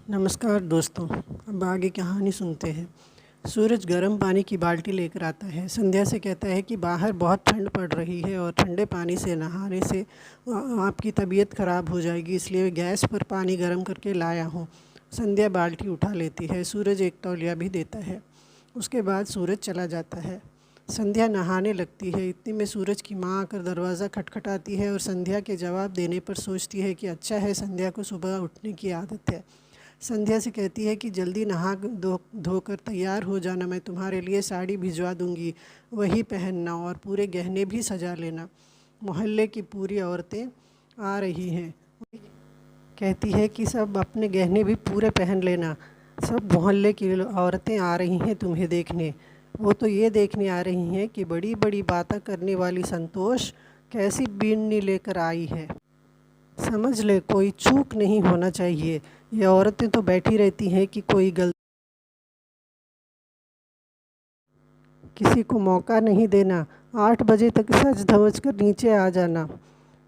नमस्कार दोस्तों। अब आगे कहानी सुनते हैं। सूरज गर्म पानी की बाल्टी लेकर आता है। संध्या से कहता है कि बाहर बहुत ठंड पड़ रही है और ठंडे पानी से नहाने से आपकी तबीयत ख़राब हो जाएगी, इसलिए गैस पर पानी गर्म करके लाया हूँ। संध्या बाल्टी उठा लेती है। सूरज एक तौलिया भी देता है। उसके बाद सूरज चला जाता है। संध्या नहाने लगती है। इतने में सूरज की माँ आकर दरवाज़ा खटखटाती है और संध्या के जवाब देने पर सोचती है कि अच्छा है, संध्या को सुबह उठने की आदत है। संध्या से कहती है कि जल्दी नहा धोकर तैयार हो जाना, मैं तुम्हारे लिए साड़ी भिजवा दूंगी, वही पहनना और पूरे गहने भी सजा लेना। मोहल्ले की पूरी औरतें आ रही हैं। कहती है कि सब अपने गहने भी पूरे पहन लेना। सब मोहल्ले की औरतें आ रही हैं तुम्हें देखने। वो तो ये देखने आ रही हैं कि बड़ी बड़ी बातें करने वाली संतोष कैसी बीननी लेकर आई है। समझ ले, कोई चूक नहीं होना चाहिए। ये औरतें तो बैठी रहती हैं कि कोई गलती, किसी को मौका नहीं देना। 8 बजे तक सज धवज कर नीचे आ जाना।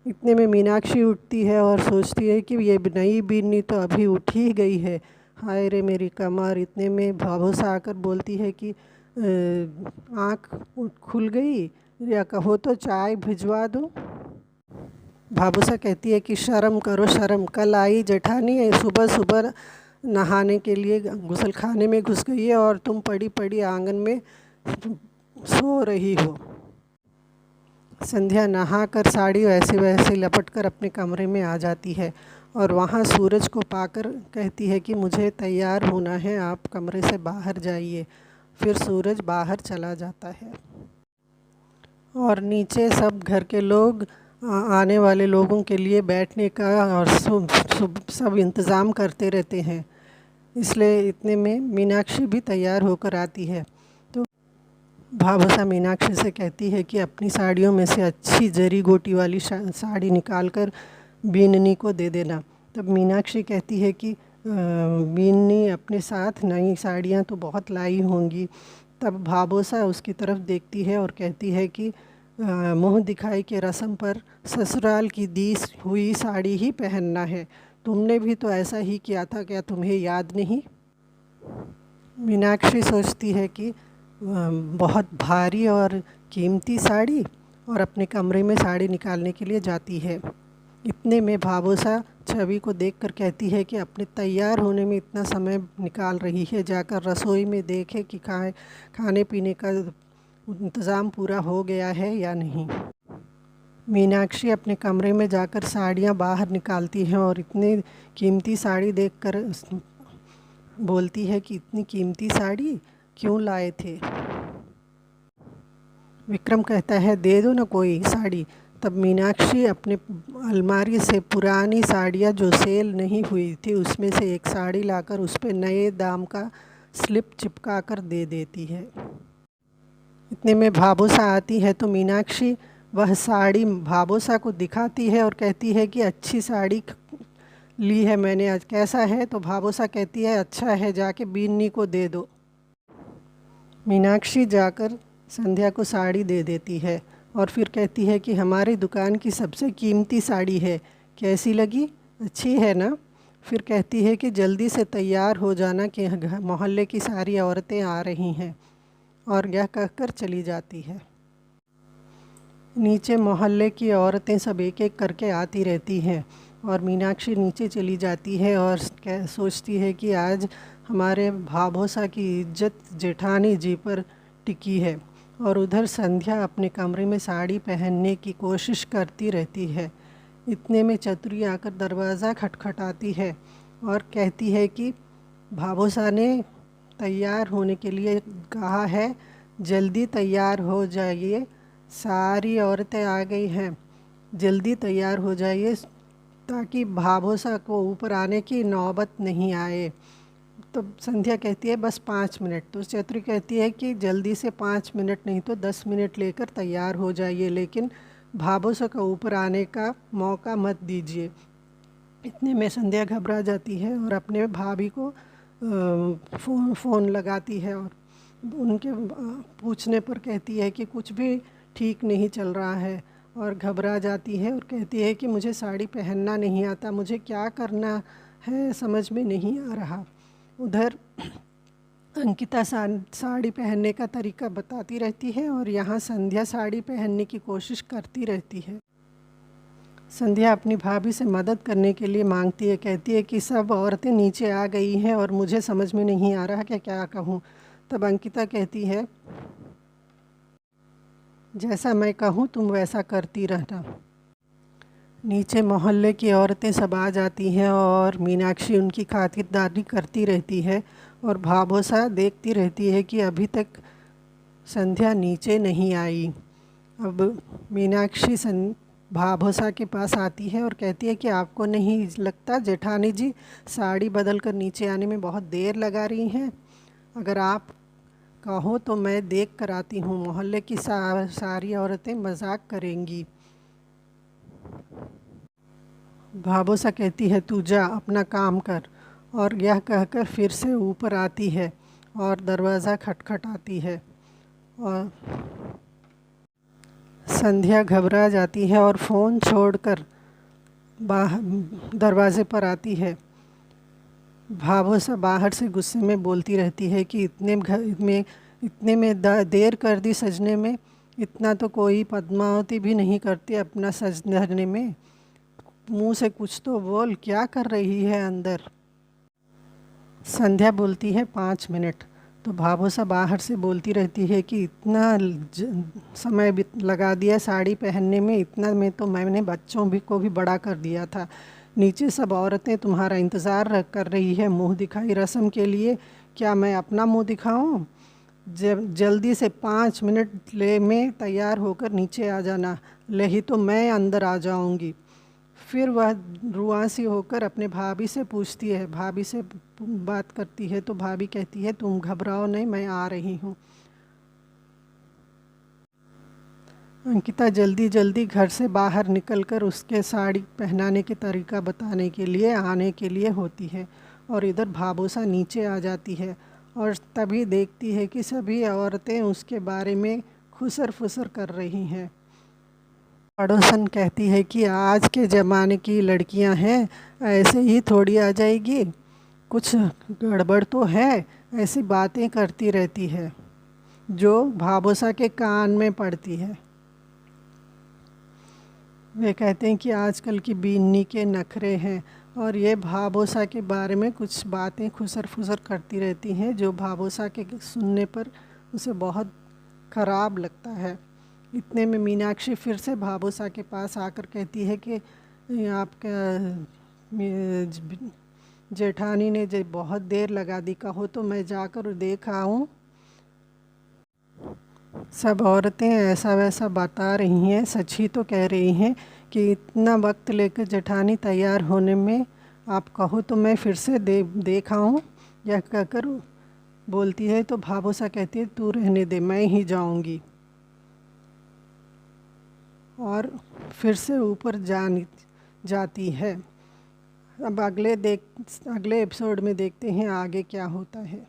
इतने में मीनाक्षी उठती है और सोचती है कि ये नई बीननी तो अभी उठ ही गई है। हाय रे मेरी कमर। इतने में भाभोसा आकर बोलती है कि आँख खुल गई, या कहो तो चाय भिजवा दूँ। भाभूसा कहती है कि शर्म करो शर्म, कल आई जेठानी सुबह सुबह नहाने के लिए गुसल खाने में घुस गई है और तुम पड़ी पड़ी आंगन में सो रही हो। संध्या नहाकर साड़ी वैसे वैसे लपट कर अपने कमरे में आ जाती है और वहाँ सूरज को पाकर कहती है कि मुझे तैयार होना है, आप कमरे से बाहर जाइए। फिर सूरज बाहर चला जाता है और नीचे सब घर के लोग आने वाले लोगों के लिए बैठने का और सब इंतज़ाम करते रहते हैं। इसलिए इतने में मीनाक्षी भी तैयार होकर आती है। तो भाभसा मीनाक्षी से कहती है कि अपनी साड़ियों में से अच्छी जरी गोटी वाली साड़ी निकाल कर बीननी को दे देना। तब मीनाक्षी कहती है कि बीननी अपने साथ नई साड़ियाँ तो बहुत लाई होंगी। तब भाभसा उसकी तरफ देखती है और कहती है कि मुँह दिखाई के रस्म पर ससुराल की दी हुई साड़ी ही पहनना है। तुमने भी तो ऐसा ही किया था, क्या तुम्हें याद नहीं? मीनाक्षी सोचती है कि बहुत भारी और कीमती साड़ी, और अपने कमरे में साड़ी निकालने के लिए जाती है। इतने में भाभूसा छवि को देखकर कहती है कि अपने तैयार होने में इतना समय निकाल रही है, जाकर रसोई में देखे कि खाने पीने का इंतज़ाम पूरा हो गया है या नहीं। मीनाक्षी अपने कमरे में जाकर साड़ियाँ बाहर निकालती हैं और इतनी कीमती साड़ी देखकर बोलती है कि इतनी कीमती साड़ी क्यों लाए थे? विक्रम कहता है दे दो ना कोई साड़ी। तब मीनाक्षी अपने अलमारी से पुरानी साड़ियाँ जो सेल नहीं हुई थी उसमें से एक साड़ी लाकर उस पर नए दाम का स्लिप चिपका कर दे देती है। इतने में भाभूसा आती है तो मीनाक्षी वह साड़ी भाभूसा को दिखाती है और कहती है कि अच्छी साड़ी ली है मैंने आज, कैसा है? तो भाभूसा कहती है अच्छा है, जाके बीननी को दे दो। मीनाक्षी जाकर संध्या को साड़ी दे देती है और फिर कहती है कि हमारी दुकान की सबसे कीमती साड़ी है, कैसी लगी? अच्छी है ना? फिर कहती है कि जल्दी से तैयार हो जाना कि मोहल्ले की सारी औरतें आ रही हैं, और यह कहकर चली जाती है। नीचे मोहल्ले की औरतें सब एक एक करके आती रहती हैं और मीनाक्षी नीचे चली जाती है और सोचती है कि आज हमारे भाभोसा की इज्जत जेठानी जी पर टिकी है। और उधर संध्या अपने कमरे में साड़ी पहनने की कोशिश करती रहती है। इतने में चतुरी आकर दरवाज़ा खटखटाती है और कहती है कि भाभोसा ने तैयार होने के लिए कहा है, जल्दी तैयार हो जाइए, सारी औरतें आ गई हैं, जल्दी तैयार हो जाइए ताकि भाभोसा को ऊपर आने की नौबत नहीं आए। तो संध्या कहती है बस 5 मिनट। तो चतुरी कहती है कि जल्दी से 5 मिनट नहीं तो 10 मिनट लेकर तैयार हो जाइए, लेकिन भाभोसा का ऊपर आने का मौका मत दीजिए। इतने में संध्या घबरा जाती है और अपने भाभी को फ़ोन लगाती है और उनके पूछने पर कहती है कि कुछ भी ठीक नहीं चल रहा है, और घबरा जाती है और कहती है कि मुझे साड़ी पहनना नहीं आता, मुझे क्या करना है समझ में नहीं आ रहा। उधर अंकिता साड़ी पहनने का तरीका बताती रहती है और यहाँ संध्या साड़ी पहनने की कोशिश करती रहती है। संध्या अपनी भाभी से मदद करने के लिए मांगती है, कहती है कि सब औरतें नीचे आ गई हैं और मुझे समझ में नहीं आ रहा कि क्या कहूँ। तब अंकिता कहती है, जैसा मैं कहूँ तुम वैसा करती रहना। नीचे मोहल्ले की औरतें सब आ जाती हैं और मीनाक्षी उनकी खातिरदारी करती रहती है और भावोसा देखती रहती है कि अभी तक संध्या नीचे नहीं आई। अब मीनाक्षी भाभोसा के पास आती है और कहती है कि आपको नहीं लगता जेठानी जी साड़ी बदल कर नीचे आने में बहुत देर लगा रही हैं? अगर आप कहो तो मैं देख कर आती हूँ, मोहल्ले की सारी औरतें मजाक करेंगी। भाभोसा कहती है, तू जा अपना काम कर। और यह कहकर फिर से ऊपर आती है और दरवाज़ा खटखटाती है और संध्या घबरा जाती है और फ़ोन छोड़कर दरवाज़े पर आती है। भाभोसा बाहर से गुस्से में बोलती रहती है कि इतने में देर कर दी सजने में, इतना तो कोई पद्मावती भी नहीं करती अपना सजने में। मुंह से कुछ तो बोल, क्या कर रही है अंदर? संध्या बोलती है 5 मिनट। तो भाभोसा बाहर से बोलती रहती है कि इतना समय लगा दिया साड़ी पहनने में, इतना में तो मैंने बच्चों को भी बड़ा कर दिया था। नीचे सब औरतें तुम्हारा इंतज़ार कर रही है मुंह दिखाई रस्म के लिए। क्या मैं अपना मुंह दिखाऊं? जल्दी से 5 मिनट में तैयार होकर नीचे आ जाना, नहीं तो मैं अंदर आ जाऊंगी। फिर वह रुआसी होकर अपने भाभी से पूछती है, भाभी से बात करती है तो भाभी कहती है, तुम घबराओ नहीं, मैं आ रही हूँ। अंकिता जल्दी जल्दी घर से बाहर निकलकर उसके साड़ी पहनाने के तरीका बताने के लिए आने के लिए होती है और इधर भाभोसा नीचे आ जाती है और तभी देखती है कि सभी औरतें उसके बारे में खुसर फुसर कर रही हैं। पड़ोसन कहती है कि आज के ज़माने की लड़कियां हैं, ऐसे ही थोड़ी आ जाएगी, कुछ गड़बड़ तो है, ऐसी बातें करती रहती है जो भाभोसा के कान में पड़ती है। वे कहते हैं कि आजकल की बीनी के नखरे हैं और ये भाभोसा के बारे में कुछ बातें खुसर फुसर करती रहती हैं जो भाभोसा के सुनने पर उसे बहुत ख़राब लगता है। इतने में मीनाक्षी फिर से भाभोसा के पास आकर कहती है कि आपका जेठानी ने बहुत देर लगा दी, कहो तो मैं जाकर देख आऊँ। सब औरतें ऐसा वैसा बता रही हैं, सच ही तो कह रही हैं कि इतना वक्त लेकर जेठानी तैयार होने में, आप कहो तो मैं फिर से देख आऊँ। यह कहकर बोलती है तो भाभोसा कहती है, तू रहने दे, मैं ही जाऊँगी। और फिर से ऊपर जाती है। अब अगले एपिसोड में देखते हैं आगे क्या होता है।